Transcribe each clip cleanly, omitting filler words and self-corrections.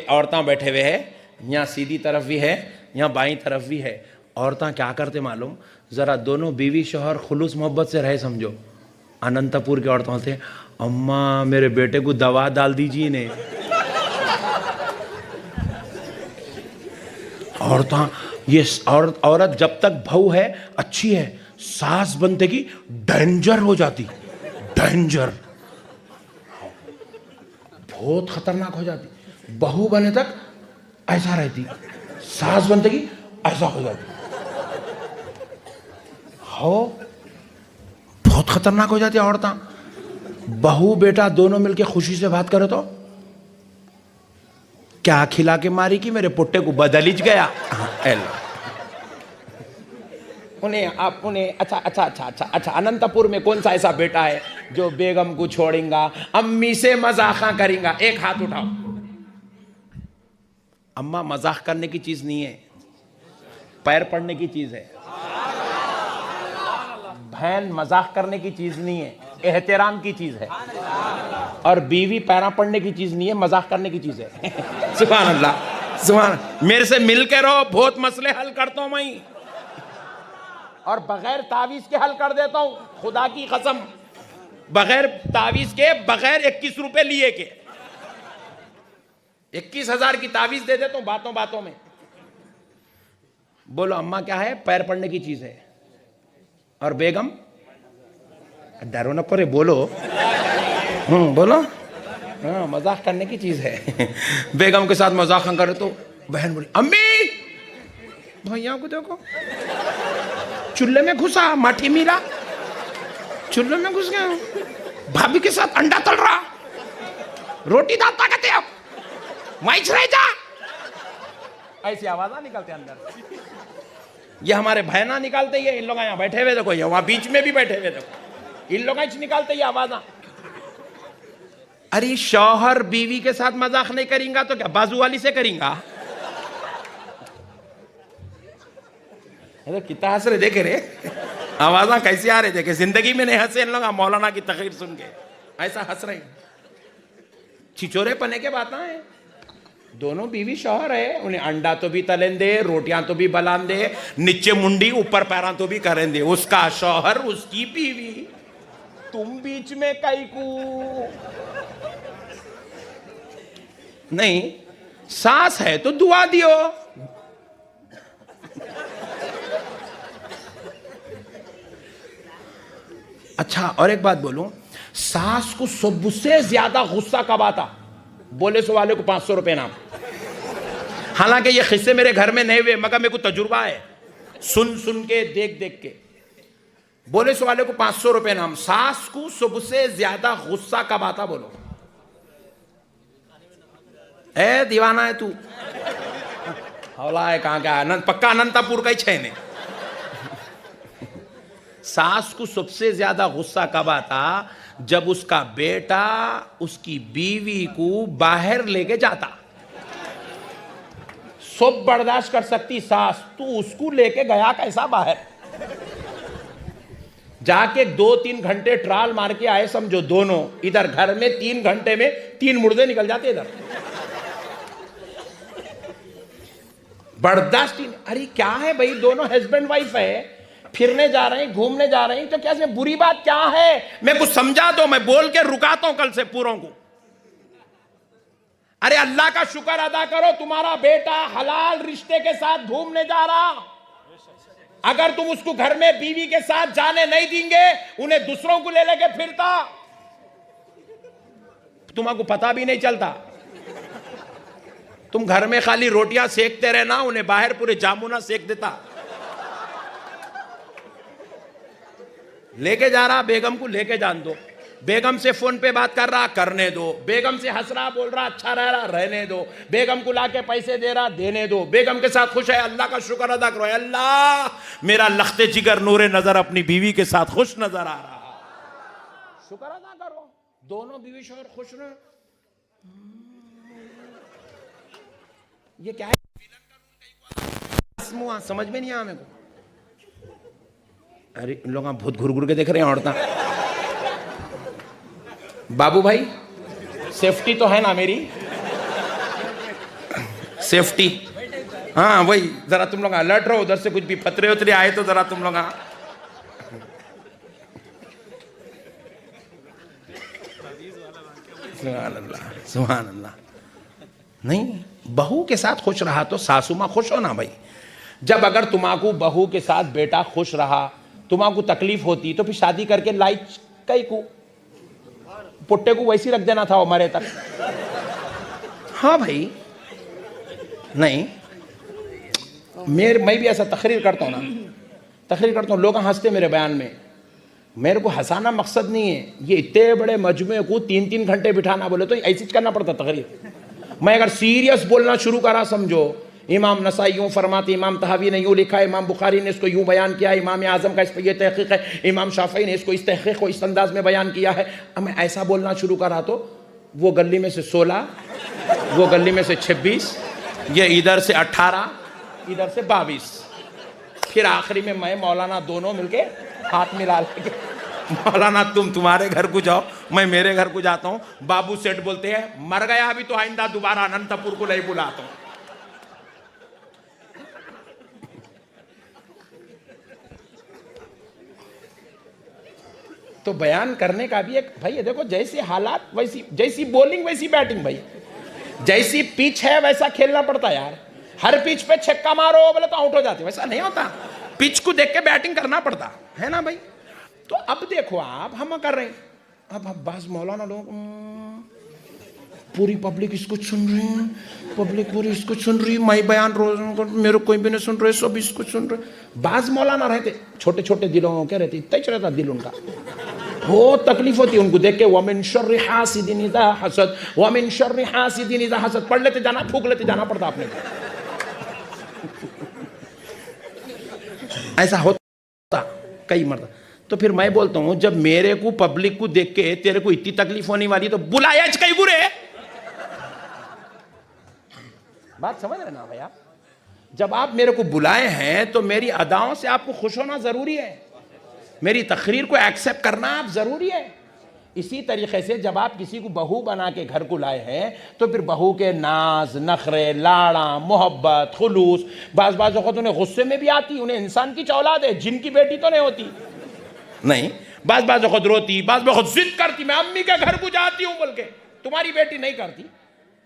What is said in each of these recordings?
औरतें बैठे हुए है, यहाँ सीधी तरफ भी है, यहाँ बाईं तरफ भी है। औरतें क्या करते मालूम, जरा दोनों बीवी शोहर खुलूस मोहब्बत से रहे समझो। अनंतपुर की औरतें होते, अम्मा मेरे बेटे को दवा डाल दीजिए ने। औरतें, ये औरत जब तक बहू है अच्छी है, सास बनते की डेंजर हो जाती, डेंजर, बहुत खतरनाक हो जाती। बहू बने तक ऐसा रहती, सास बनते की ऐसा हो जाती, हो बहुत खतरनाक हो जाती औरतें। बहू बेटा दोनों मिलके खुशी से बात करो तो क्या खिला के मारी कि मेरे पुट्टे को बदलिज गया। उन्हें अच्छा अनंतपुर में कौन सा ऐसा बेटा है जो बेगम को छोड़ेगा, अम्मी से मजाक करेगा? एक हाथ उठाओ। अम्मा मजाक करने की चीज नहीं है, पैर पड़ने की चीज है। बहन मजाक करने की चीज नहीं है, एहतराम की चीज है। और बीवी पैरा पड़ने की चीज नहीं है, मजाक करने की चीज है। सुभान अल्लाह, सुभान। मेरे से मिलके रहो, बहुत मसले हल करता हूं मैं, और बगैर तावीज के हल कर देता हूं, खुदा की कसम। बगैर तावीज के, बगैर 21 रुपए लिए के 21,000 की तावीज दे देता हूं बातों बातों में। बोलो अम्मा क्या है? पैर पड़ने की चीज है। और बेगम? डरो न करे, बोलो। बोलो। हाँ, मजाक करने की चीज है। बेगम के साथ मजाक करे तो बहन बोली, अम्मी भैया को देखो, चूल्हे में घुसा, माठी मिला, चूल्हे में घुस गया, भाभी के साथ अंडा तल रहा, रोटी दाता कहते हो, वहीं रह जा। ऐसी आवाजा निकलते अंदर। ये हमारे बहना निकालते ही है, इन लोग यहाँ बैठे हुए देखो, ये वहां बीच में भी बैठे हुए देखो, इन लोग निकालते ही आवाजा। अरे शौहर बीवी के साथ मजाक नहीं करेंगा तो क्या बाजू वाली से करेंगा? कितना हंस रहे, देखे रे आवाजा कैसी आ रही, देखे। जिंदगी में नहीं हंसे इन लोग, मौलाना की तकरीर सुन के ऐसा हंस रहे। छिचोरे पने के बात है। दोनों बीवी शौहर है, उन्हें अंडा तो भी तलें दे, रोटियां तो भी बलान दे, नीचे मुंडी ऊपर पैरा तो भी करें दे। उसका शौहर, उसकी बीवी, तुम बीच में कई को नहीं। सास है तो दुआ दियो। अच्छा और एक बात बोलूं, सास को सबसे ज्यादा गुस्सा कब आता? बोले सो वाले को 500 रुपए नाम। हालांकि ये किस्से मेरे घर में नहीं हुए, मगर मेरे को तजुर्बा है, सुन सुन के, देख देख के। बोले सो वाले को 500 रुपए नाम। सास को सबसे ज्यादा गुस्सा कब आता? बोलो। ए दीवाना है तू, हौला है कहां का? पक्का अनंतपुर का ही छैने। सास को सबसे ज्यादा गुस्सा कब आता? जब उसका बेटा उसकी बीवी को बाहर लेके जाता। सब बर्दाश्त कर सकती सास, तू उसको लेके गया कैसा बाहर? जाके 2-3 घंटे ट्राल मार के आए समझो दोनों। इधर घर में 3 घंटे में 3 मुर्दे निकल जाते इधर। बर्दाश्त ही नहीं। अरे क्या है भाई, दोनों हस्बैंड वाइफ है, फिरने जा रहे हैं, घूमने जा रहे हैं, तो क्या बुरी बात क्या है? मैं कुछ समझा दो, मैं बोल के रुकाता हूं कल से पूरों को। अरे अल्लाह का शुक्र अदा करो, तुम्हारा बेटा हलाल रिश्ते के साथ घूमने जा रहा। अगर तुम उसको घर में बीवी के साथ जाने नहीं देंगे, उन्हें दूसरों को ले लेके फिरता, तुम्हारा पता भी नहीं चलता। तुम घर में खाली रोटियां सेकते रहना, उन्हें बाहर पूरे जामुना सेक देता। लेके जा रहा, बेगम को लेके जान दो। बेगम से फोन पे बात कर रहा, करने दो। बेगम से हंस रहा, बोल रहा, अच्छा रह रहा, रहने दो। बेगम को लाके पैसे दे रहा, देने दो। बेगम के साथ खुश है, अल्लाह का शुक्र अदा करो। अल्लाह मेरा लख्ते जिगर नूरे नजर अपनी बीवी के साथ खुश नजर आ रहा, शुक्र अदा करो। दोनों बीवी शौहर खुश रहे। ये क्या है? समझ में नहीं आया मेरे को। अरे इन लोग बहुत घुर घुर के देख रहे हैं औरतें। बाबू भाई सेफ्टी तो है ना मेरी? सेफ्टी। हाँ वही, जरा तुम लोग अलर्ट रहो, उधर से कुछ भी फतरे उतरे आए तो जरा तुम लोग सुभान अल्लाह सुभान अल्लाह। नहीं, बहू के साथ खुश रहा तो सासू माँ खुश हो ना भाई। जब अगर तुम्हाकू बहू के साथ बेटा खुश रहा, तुम्हाकू तकलीफ होती तो फिर शादी करके लाई कई को पुट्टे को वैसी रख देना था हमारे तक। हाँ भाई, नहीं मैं भी ऐसा तकरीर करता हूँ ना, तकरीर करता हूँ, लोग हंसते मेरे बयान में। मेरे को हंसाना मकसद नहीं है, ये इतने बड़े मजमे को 3-3 घंटे बिठाना बोले तो ऐसी करना पड़ता तकरीर। मैं अगर सीरियस बोलना शुरू करा, समझो इमाम नसाई यूँ फरमाते, इमाम तहावी ने यूँ लिखा है, इमाम बुखारी ने इसको यूँ बयान किया, इमाम आज़म का इस पर यह तहक़ीक़ है, इमाम शाफ़ई ने इसको इस तहक़ीक़ को इस अंदाज में बयान किया है। अब मैं ऐसा बोलना शुरू करा तो वो गली में से 16, वो गली में से 26, ये इधर से 18, इधर से 22, फिर आखिरी में मैं मौलाना दोनों मिलके हाथ मिला लेंगे। मौलाना तुम तुम्हारे घर को जाओ, मैं मेरे घर को जाता हूँ। बाबू सेठ बोलते हैं मर गया अभी तो आइंदा दोबारा अनंतपुर को नहीं बुलाता हूँ। तो बयान करने का भी एक भाई, देखो जैसे हालात वैसी, जैसी बॉलिंग वैसी बैटिंग भाई, जैसी पिच है वैसा खेलना पड़ता है यार। हर पिच पे छक्का मारो बोले तो आउट हो जाते, वैसा नहीं होता। पिच को देख के बैटिंग करना पड़ता है ना भाई। तो अब देखो आप, हम कर रहे हैं, अब बस मौलाना लोग पूरी पब्लिक इसको सुन रही है, पब्लिक पूरी इसको सुन रही है, मैं बयान रोज मेरे कोई भी नहीं सुन रहे, सब इसको सुन रहे। बाज मौलाना रहते छोटे छोटे दिलों के रहते, इतना ही रहता दिल उनका, बहुत तकलीफ होती है उनको देख के। वमिन शर्रि हासिदिन इज़ा हसद, वमिन शर्रि हासिदिन इज़ा हसद, पढ़ लेते जाना, फूक लेते जाना पड़ता आपने। ऐसा होता कई मरता। तो फिर मैं बोलता हूं, जब मेरे को पब्लिक को देख के तेरे को इतनी तकलीफ होने वाली तो बुलाया कई बुरे। बात समझ रहे ना भाई आप? जब आप मेरे को बुलाए हैं तो मेरी अदाओं से आपको खुश होना जरूरी है, मेरी तकरीर को एक्सेप्ट करना आप जरूरी है। इसी तरीके से जब आप किसी को बहू बना के घर को लाए हैं तो फिर बहू के नाज नखरे, लाड़ा, मोहब्बत, खुलूस, बाज वक्त उन्हें गुस्से में भी आती, उन्हें इंसान की औलाद है, जिनकी बेटी तो नहीं होती। नहीं, बाज वक्त रोती, बाज वक्त जिद करती, मैं अम्मी के घर को जाती हूँ बोल के। तुम्हारी बेटी नहीं करती,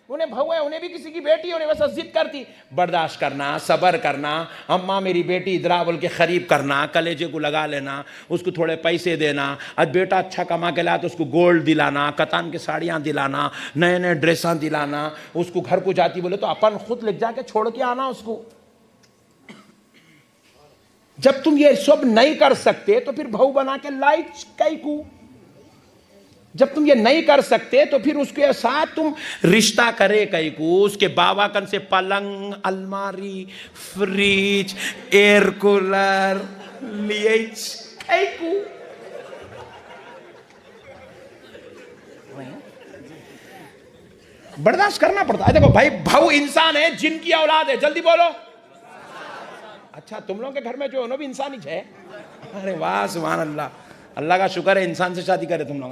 उन्हें बहू है, उन्हें भी किसी की बेटी, उन्हें वैसा जिद करती। बर्दाश्त करना, सब्र करना, अम्मा मेरी बेटी इधरा बोल के खरीब करना, कलेजे को लगा लेना, उसको थोड़े पैसे देना। आज बेटा अच्छा कमा के लाया तो उसको गोल्ड दिलाना, कतान की साड़ियाँ दिलाना, नए नए ड्रेसां दिलाना। उसको घर को जाती बोले तो अपन खुद ले जाके छोड़ के आना उसको। जब तुम ये सब नहीं कर सकते तो फिर बहू बना के लाई कई को। जब तुम ये नहीं कर सकते तो फिर उसके साथ तुम रिश्ता करे कई को। उसके बाबा कन से पलंग, अलमारी, फ्रिज, एयर कूलर लिए कई को। बर्दाश्त करना पड़ता है। देखो भाई, बहू इंसान है, जिनकी औलाद है, जल्दी बोलो। अच्छा, तुम लोगों के घर में जो है भी इंसान ही है। अरे वाह, सुभान अल्लाह, अल्लाह का शुक्र है इंसान से शादी करे तुम लोग।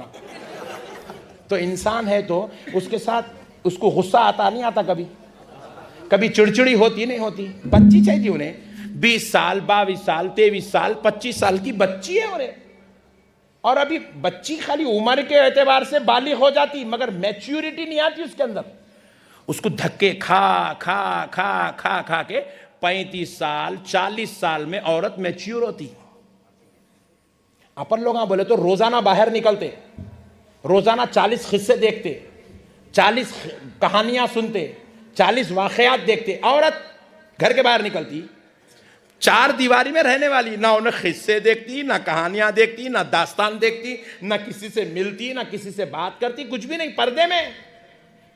तो इंसान है तो उसके साथ उसको गुस्सा आता नहीं आता, कभी कभी चिड़चिड़ी होती नहीं होती। बच्ची चाहिए उन्हें, 20 साल 22 साल 23 साल 25 साल की बच्ची है उन्हें। और अभी बच्ची खाली उम्र के एतबार से बालिग हो जाती, मगर मैच्योरिटी नहीं आती उसके अंदर। उसको धक्के खा खा खा खा खा के 35 साल 40 साल में औरत मैच्योर होती। अपन लोग बोले तो रोजाना बाहर निकलते, रोजाना 40 किस्से देखते, 40 कहानियां सुनते, 40 वाकयात देखते। औरत घर के बाहर निकलती, 4 दीवारी में रहने वाली, ना उन्हें किस्से देखती, ना कहानियां देखती, ना दास्तान देखती, ना किसी से मिलती, ना किसी से बात करती, कुछ भी नहीं, पर्दे में।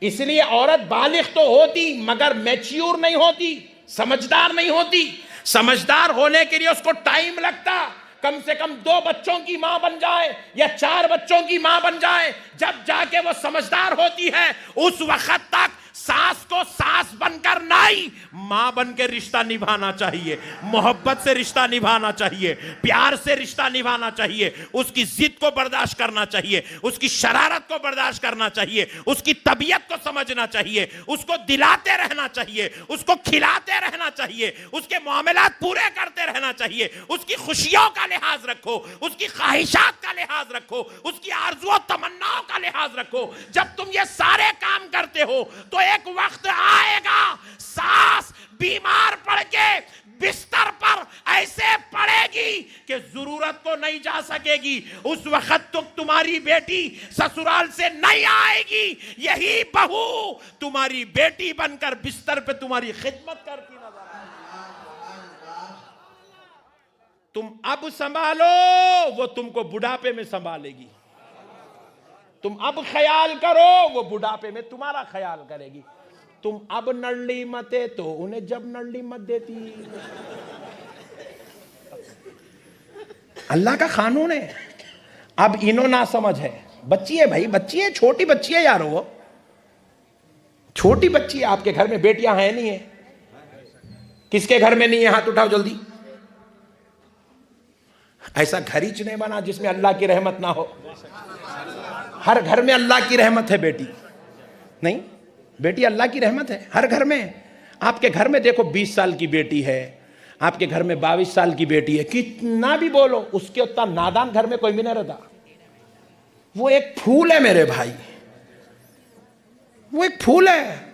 इसलिए औरत बालिग तो होती मगर मैच्योर नहीं होती, समझदार नहीं होती। समझदार होने के लिए उसको टाइम लगता, कम से कम 2 बच्चों की मां बन जाए या 4 बच्चों की मां बन जाए, जब जाके वो समझदार होती है। उस वक्त तक सास को सास सास बनकर नहीं, मां बन के रिश्ता निभाना चाहिए, मोहब्बत से रिश्ता निभाना चाहिए, प्यार से रिश्ता निभाना चाहिए, उसकी जिद को बर्दाश्त करना चाहिए, उसकी शरारत को बर्दाश्त करना चाहिए, उसकी तबीयत को समझना चाहिए, उसको दिलाते रहना चाहिए, उसको खिलाते रहना चाहिए, उसके मामलात पूरे करते रहना चाहिए, उसकी खुशियों का लिहाज रखो, उसकी ख्वाहिशात का लिहाज रखो, उसकी आरज़ू और तमन्नाओं का लिहाज रखो। जब तुम ये सारे काम करते हो तो एक वक्त आएगा सास बीमार पड़ के बिस्तर पर ऐसे पड़ेगी कि जरूरत को नहीं जा सकेगी। उस वक्त तो तुम्हारी बेटी ससुराल से नहीं आएगी, यही बहू तुम्हारी बेटी बनकर बिस्तर पे तुम्हारी खिदमत करती नजर आएगी। तुम अब संभालो, वो तुमको बुढ़ापे में संभालेगी। तुम अब ख्याल करो, वो बुढ़ापे में तुम्हारा ख्याल करेगी। तुम अब नड़ली मते तो उन्हें जब नड़ली मत देती। अल्लाह का कानून है। अब इनो ना समझ है, बच्ची है भाई, बच्ची है, छोटी बच्ची है यार, वो छोटी बच्ची है। आपके घर में बेटियां हैं नहीं है? किसके घर में नहीं है? हाथ उठाओ जल्दी। ऐसा घर ही नहीं बना जिसमें अल्लाह की रहमत ना हो। हर घर में अल्लाह की रहमत है बेटी, नहीं बेटी अल्लाह की रहमत है हर घर में। आपके घर में देखो 20 साल की बेटी है, आपके घर में 22 साल की बेटी है, कितना भी बोलो उसके उतना नादान घर में कोई भी नहीं रहता। वो एक फूल है मेरे भाई, वो एक फूल है।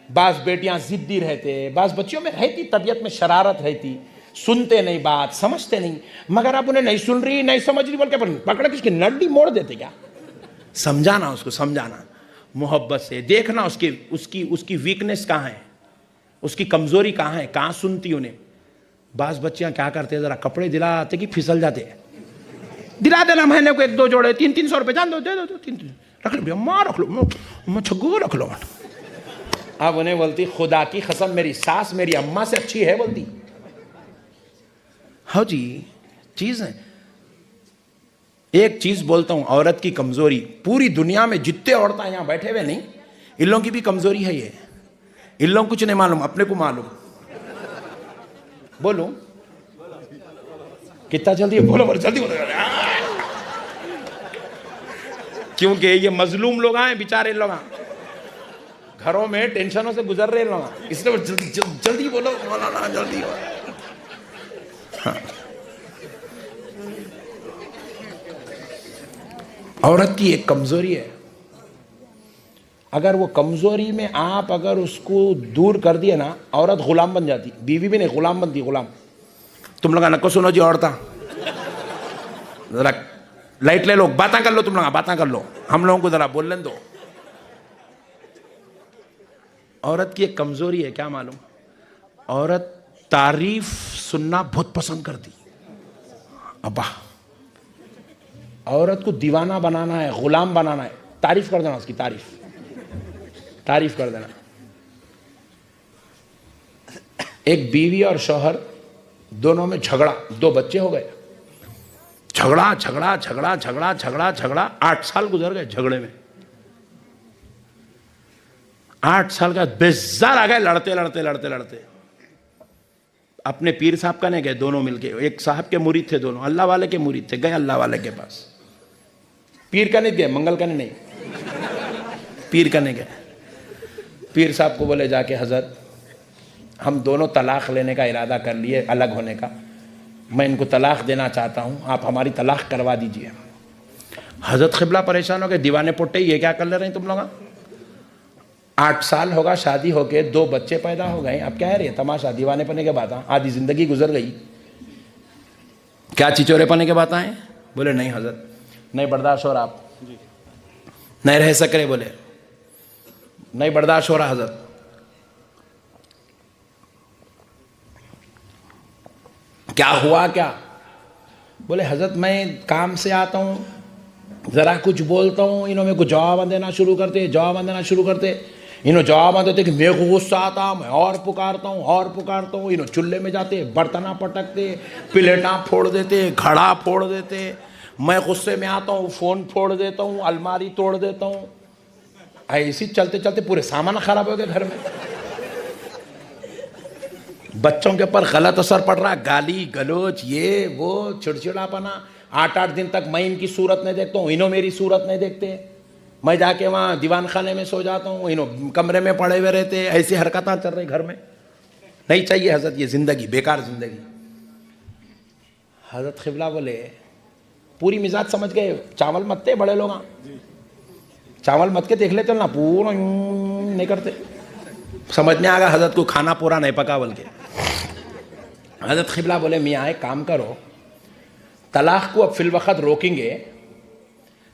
बास बेटियां जिद्दी रहते, बास बच्चियों में रहती तबीयत में शरारत रहती, सुनते नहीं बात, समझते नहीं। मगर आप उन्हें नहीं सुन रही, नहीं समझ रही बोल के पकड़ के उसकी नड्डी मोड़ देते क्या? समझाना, उसको समझाना मोहब्बत से, देखना उसकी उसकी उसकी वीकनेस कहाँ है, उसकी कमजोरी कहाँ है, कहाँ सुनती उन्हें। बास बच्चियां क्या करते हैं, जरा कपड़े दिलाते कि फिसल जाते हैं। दिला देना महीने को 1-2 जोड़े, 300 रुपए जान दो, दे दो, 3 रख लो भैया, माँ रख लो, मैं छग्गू रख लो। अब उन्हें बोलती खुदा की कसम मेरी सास मेरी अम्मा से अच्छी है बोलती। हाँ जी, चीज है। एक चीज बोलता हूं, औरत की कमजोरी पूरी दुनिया में जितने औरतें यहां बैठे हुए नहीं, इन लोगों की भी कमजोरी है ये। इन लोगों को कुछ नहीं मालूम, अपने को मालूम। बोलो कितना जल्दी बोलो, बोलो जल्दी बोलो। क्योंकि ये मजलूम लोग हैं बेचारे, लोग घरों में टेंशनों से गुजर रहे लोग, इसलिए जल्दी जल्दी बोलो, बोलो जल्दी। हाँ। औरत की एक कमजोरी है, अगर वो कमजोरी में आप अगर उसको दूर कर दिए ना, औरत गुलाम बन जाती। बीवी भी नहीं, गुलाम बनती, गुलाम। तुम लोग नको सुनो जी, औरता जरा लाइट ले लो, बातें कर लो, तुम लोग बातें कर लो, हम लोगों को जरा बोलने दो। औरत की एक कमजोरी है, क्या मालूम? औरत तारीफ सुनना बहुत पसंद करती। अब्बा औरत को दीवाना बनाना है, गुलाम बनाना है, तारीफ कर देना, उसकी तारीफ कर देना। एक बीवी और शौहर दोनों में झगड़ा, 2 बच्चे हो गए। झगड़ा झगड़ा झगड़ा झगड़ा झगड़ा झगड़ा 8 साल गुजर गए झगड़े में। 8 साल का बेजार आ गए, लड़ते लड़ते लड़ते लड़ते। अपने पीर साहब का नहीं गए, दोनों मिलके, एक साहब के मुरीद थे दोनों, अल्लाह वाले के मुरीद थे, गए अल्लाह वाले के पास। पीर का नहीं गए, मंगल का नहीं, पीर का नहीं गए। पीर साहब को बोले जाके, हजरत हम दोनों तलाक लेने का इरादा कर लिए, अलग होने का, मैं इनको तलाक देना चाहता हूँ, आप हमारी तलाक करवा दीजिए। हजरत क़िबला परेशान हो गए, दीवाने पोटे ये क्या कर ले रहे हैं तुम लोग? 8 साल होगा शादी होके, 2 बच्चे पैदा हो गए, अब क्या है रे तमाशा? दीवाने पने के बात, आधी जिंदगी गुजर गई, क्या चिचोरे पने के बात हैं? बोले नहीं हजरत, नहीं बर्दाश्त हो रहा, आप नहीं रह सक रहे, बोले नहीं बर्दाश्त हो रहा हजरत। क्या हुआ क्या? बोले हजरत मैं काम से आता हूँ, ज़रा कुछ बोलता हूँ, इन्हों में कुछ जवाब देना शुरू करते, इन्हों जवाब देते कि मेरे को गुस्सा आता, मैं और पुकारता हूँ, इन्हों चूल्हे में जाते, बर्तना पटकते, प्लेटां फोड़ देते, घड़ा फोड़ देते, मैं गुस्से में आता हूँ, फ़ोन फोड़ देता हूँ, अलमारी तोड़ देता हूँ। ऐसी चलते चलते पूरे सामान खराब हो गए घर में। बच्चों के ऊपर गलत असर पड़ रहा, गाली गलोच, ये वो चिड़चिड़ापना। 8-8 दिन तक मैं इनकी सूरत नहीं देखता हूँ, इन्हों मेरी सूरत नहीं देखते। मैं जाके वहाँ दीवान खाने में सो जाता हूँ, इन्हों कमरे में पड़े हुए रहते। ऐसी हरकतें चल रही घर में। नहीं चाहिए हजरत ये ज़िंदगी, बेकार ज़िंदगी। हजरत क़िबला बोले पूरी मिजाज समझ गए, चावल मत थे बड़े लोग, चावल मत के देख लेते ना, पूरा नहीं करते। समझ में आ गया हजरत को खाना पूरा नहीं पका बोल के। हजरत क़िबला बोले मियाँ एक काम करो, तलाक को अब फिल वक्त रोकेंगे।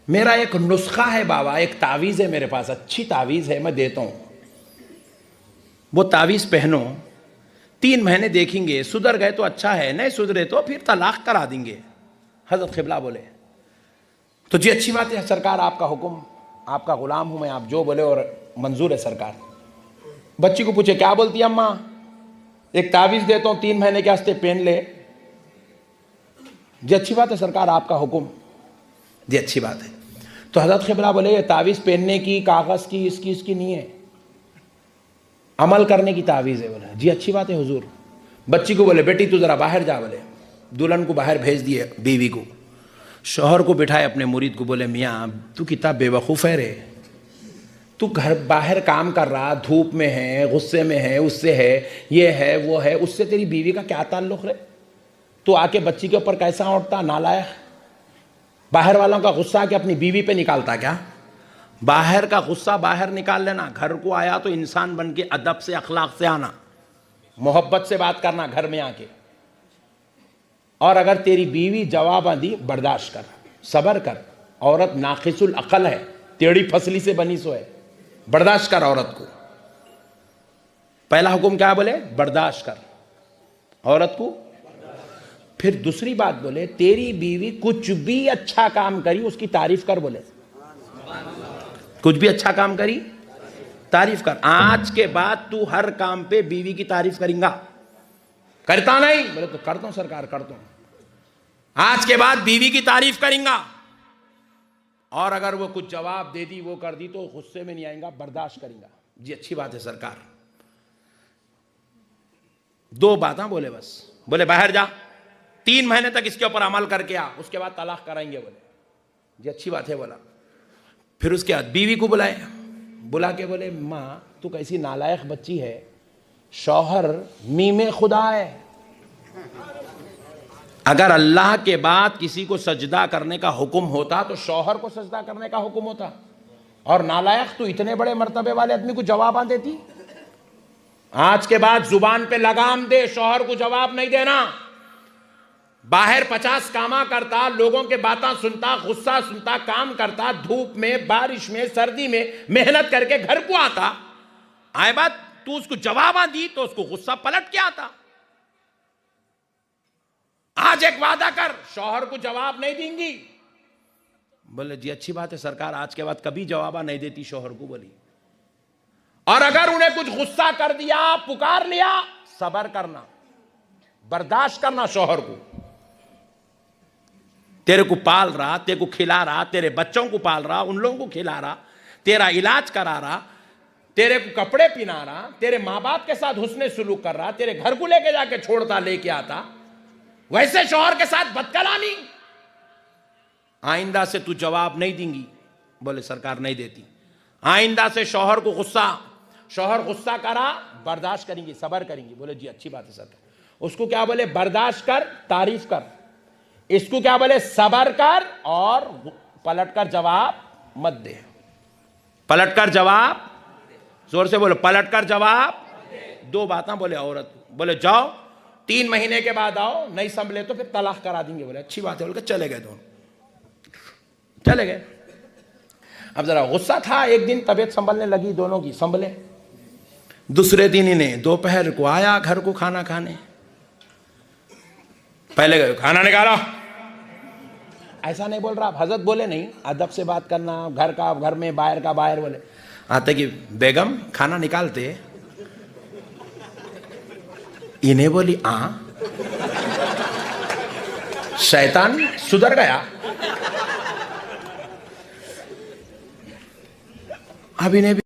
मेरा एक नुस्खा है बाबा, एक तावीज़ है मेरे पास, अच्छी तावीज़ है, मैं देता हूँ। वो तावीज़ पहनो, 3 महीने देखेंगे, सुधर गए तो अच्छा है, नहीं सुधरे तो फिर तलाक करा देंगे। हजरत क़िबला बोले तो जी अच्छी बात है सरकार, आपका हुक्म, आपका ग़ुलाम हूँ मैं, आप जो बोले और मंजूर है सरकार। बच्ची को पूछे क्या बोलती है अम्मा? एक तावीज़ देता हूँ 3 महीने के वास्ते, पहन ले। जी अच्छी बात है सरकार, आपका हुक्म। जी अच्छी बात है। तो हजरत क़िबला बोले ये तावीज़ पहनने की, कागज़ की, इसकी नहीं है, अमल करने की तावीज़ है। बोले जी अच्छी बात है हुजूर। बच्ची को बोले बेटी तू ज़रा बाहर जा। बोले दुल्हन को बाहर भेज दिए, बीवी को। शौहर को बिठाए अपने मुरीद को, बोले मियाँ तू कितना बेवकूफ़ है रे, तू घर बाहर काम कर रहा, धूप में है, गुस्से में है, उससे है, ये है वो है, उससे तेरी बीवी का क्या ताल्लुक़ रे? तू आके बच्ची के ऊपर कैसा उठता, नालायक। बाहर वालों का गुस्सा के अपनी बीवी पे निकालता क्या? बाहर का गुस्सा बाहर निकाल लेना, घर को आया तो इंसान बन के अदब से, अखलाक से आना, मोहब्बत से बात करना घर में आके। और अगर तेरी बीवी जवाब दी, बर्दाश्त कर, सब्र कर। औरत नाकिसुल अकल है, टेढ़ी फसली से बनी सो है, बर्दाश्त कर औरत को। पहला हुक्म क्या बोले? बर्दाश्त कर औरत को। फिर दूसरी बात बोले तेरी बीवी कुछ भी अच्छा काम करी उसकी तारीफ कर। बोले कुछ भी अच्छा काम करी तारीफ कर। आज के बाद तू हर काम पे बीवी की तारीफ करेंगा, करता नहीं? बोले तो करता हूं सरकार, करता हूं। आज के बाद बीवी की तारीफ करेंगा, और अगर वो कुछ जवाब दे दी, वो कर दी, तो गुस्से में नहीं आएगा, बर्दाश्त करेंगा। जी अच्छी बात है सरकार। 2 बातें बोले बस। बोले बाहर जा, 3 महीने तक इसके ऊपर अमल करके आ, उसके बाद तलाक कराएंगे। बोले जी अच्छी बात है। बोला फिर उसके बाद बीवी को बुलाए, बुला के बोले माँ तू कैसी नालायक बच्ची है, शौहर मीमे खुदा है। अगर अल्लाह के बाद किसी को सजदा करने का हुक्म होता तो शौहर को सजदा करने का हुक्म होता, और नालायक तू इतने बड़े मर्तबे वाले आदमी को जवाब आ देती। आज के बाद जुबान पे लगाम दे, शौहर को जवाब नहीं देना। बाहर 50 कामा करता, लोगों के बातें सुनता, गुस्सा सुनता, काम करता, धूप में, बारिश में, सर्दी में मेहनत करके घर को आता, आए बात तू उसको जवाब दी तो उसको गुस्सा पलट के आता। आज एक वादा कर, शौहर को जवाब नहीं देंगी। बोले जी अच्छी बात है सरकार, आज के बाद कभी जवाब नहीं देती शौहर को। बोली और अगर उन्हें कुछ गुस्सा कर दिया, पुकार लिया, सब्र करना, बर्दाश्त करना। शौहर को तेरे को पाल रहा, तेरे को खिला रहा, तेरे बच्चों को पाल रहा, उन लोगों को खिला रहा, तेरा इलाज करा रहा, तेरे को कपड़े पहना रहा, तेरे माँ बाप के साथ हुस्ने सुलूक कर रहा, तेरे घर को लेके जाके छोड़ता, लेके आता, वैसे शौहर के साथ बदकलामी। आइंदा से तू जवाब नहीं देंगी। बोले सरकार नहीं देती। आइंदा से शौहर को गुस्सा, शौहर गुस्सा करा, बर्दाश्त करेंगी, सब्र करेंगी। बोले जी अच्छी बात है सरकार। उसको क्या बोले? बर्दाश्त कर, तारीफ कर। इसको क्या बोले? सब्र कर, और पलट कर जवाब मत दे। पलट कर जवाब, जोर से बोलो, पलट कर जवाब। 2 बातें बोले औरत। बोले जाओ 3 महीने के बाद आओ, नहीं संभले तो फिर तलाक करा देंगे। बोले अच्छी बात है। बोले चले गए, दोनों चले गए। अब जरा गुस्सा था, एक दिन तबीयत संभलने लगी दोनों की, संभले। दूसरे दिन इन्हें दोपहर को आया घर को खाना खाने। पहले गए खाना निकाला, ऐसा नहीं बोल रहा आप, हजरत बोले नहीं, अदब से बात करना, घर का घर में, बाहर का बाहर। बोले आते कि बेगम खाना निकालते, इन्हें बोली शैतान सुधर गया। अब इन्हें भी